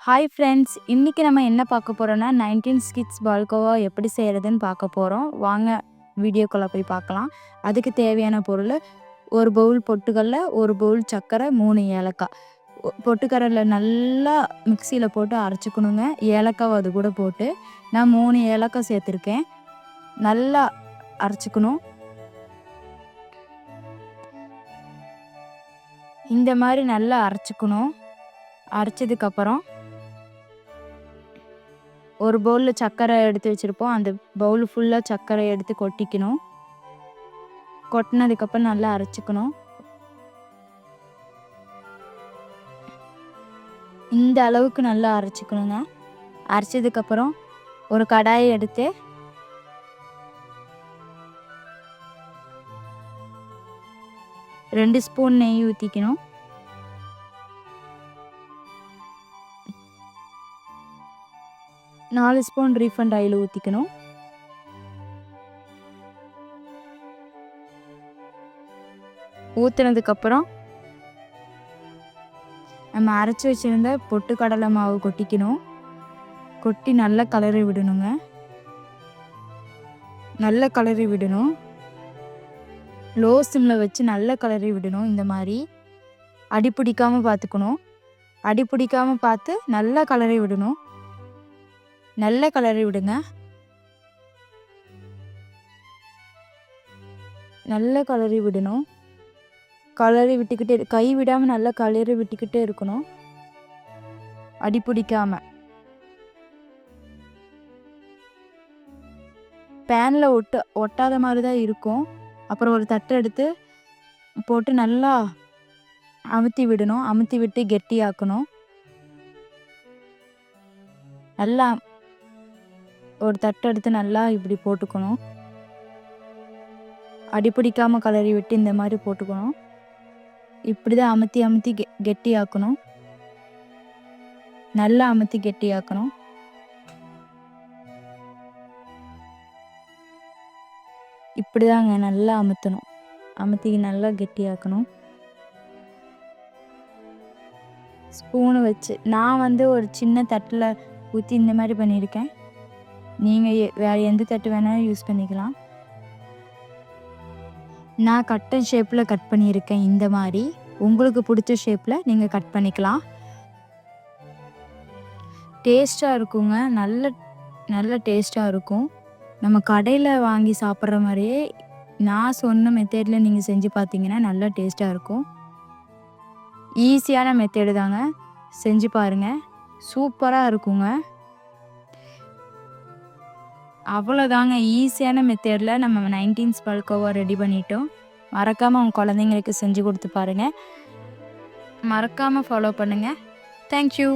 Hi friends, இன்றைக்கி நம்ம என்ன பார்க்க போகிறோன்னா 19 கிட்ஸ் பால்கோவா எப்படி செய்கிறதுன்னு பார்க்க போகிறோம். வாங்க வீடியோக்குள்ளே போய் பார்க்கலாம். அதுக்கு தேவையான பொருள்: ஒரு பவுல் பொட்டுக்கடலை, ஒரு பவுல் சர்க்கரை, 3 ஏலக்காய். பொட்டுக்கடலை நல்லா மிக்சியில் போட்டு அரைச்சிக்கணுங்க. ஏலக்காய் அது கூட போட்டு நான் 3 ஏலக்காய் சேர்த்துருக்கேன். நல்லா அரைச்சிக்கணும். இந்த மாதிரி நல்லா அரைச்சிக்கணும். அரைச்சதுக்கப்புறம் ஒரு பவுலில் சர்க்கரை எடுத்து வச்சுருப்போம். அந்த பவுல் ஃபுல்லாக சர்க்கரை எடுத்து கொட்டிக்கணும். கொட்டினதுக்கப்புறம் நல்லா அரைச்சிக்கணும். இந்த அளவுக்கு நல்லா அரைச்சிக்கணுங்க. அரைச்சதுக்கப்புறம் ஒரு கடாயை எடுத்து ரெண்டு ஸ்பூன் நெய் ஊற்றிக்கணும். நாலு ஸ்பூன் ரீஃபண்ட் ஆயில் ஊற்றிக்கணும். ஊற்றுனதுக்கப்புறம் நம்ம அரைச்சி வச்சுருந்த பொட்டுக்கடலை மாவு கொட்டிக்கணும். கொட்டி நல்லா கலரி விடணுங்க. நல்ல கலரி விடணும். லோ சிம்மில் வச்சு நல்லா கலரி விடணும். இந்த மாதிரி அடி பிடிக்காமல் பார்த்துக்கணும். அடி பிடிக்காமல் பார்த்து நல்லா கலரி விடணும். நல்ல கலரி விடுங்க. நல்ல கலரி விடணும். கலரி விட்டுக்கிட்டே கை விடாமல் நல்லா கலரி விட்டுக்கிட்டே இருக்கணும். அடி பிடிக்காம. பேனில் ஒட்டாத மாதிரி தான் இருக்கும். அப்புறம் ஒரு தட்டை எடுத்து போட்டு நல்லா அமுத்தி விடணும். அமுத்தி விட்டு கெட்டியாக்கணும். நல்லா ஒரு தட்டை எடுத்து நல்லா இப்படி போட்டுக்கணும். அடி பிடிக்காமல் கலரி விட்டு இந்த மாதிரி போட்டுக்கணும். இப்படி தான் அமுத்தி அமுத்தி கெட்டியாக்கணும். நல்லா அமுத்தி கெட்டியாக்கணும். இப்படி தாங்க நல்லா அமுத்தணும். அமுத்தி நல்லா கெட்டியாக்கணும். ஸ்பூனு வச்சு நான் ஒரு சின்ன தட்டில் ஊற்றி இந்த மாதிரி பண்ணியிருக்கேன். நீங்கள் வேறு எந்த தட்டு வேணாலும் யூஸ் பண்ணிக்கலாம். நான் கட்டன் ஷேப்பில் கட் பண்ணியிருக்கேன். இந்த மாதிரி உங்களுக்கு பிடிச்ச ஷேப்பில் நீங்கள் கட் பண்ணிக்கலாம். டேஸ்ட்டாக இருக்குங்க. நல்ல நல்ல டேஸ்ட்டாக இருக்கும். நம்ம கடையில் வாங்கி சாப்பிட்ற மாதிரியே நான் சொன்ன மெத்தேடில் நீங்கள் செஞ்சு பார்த்தீங்கன்னா நல்லா டேஸ்ட்டாக இருக்கும். ஈஸியான மெத்தேடு தாங்க. செஞ்சு பாருங்கள். சூப்பராக இருக்குங்க. அவ்வளோதாங்க. ஈஸியான மெத்தேடில் நம்ம 19 பால்கோவா ரெடி பண்ணிட்டோம். மறக்காமல் உங்கள் குழந்தைங்களுக்கு செஞ்சு கொடுத்து பாருங்கள். மறக்காமல் ஃபாலோ பண்ணுங்கள். தேங்க்யூ.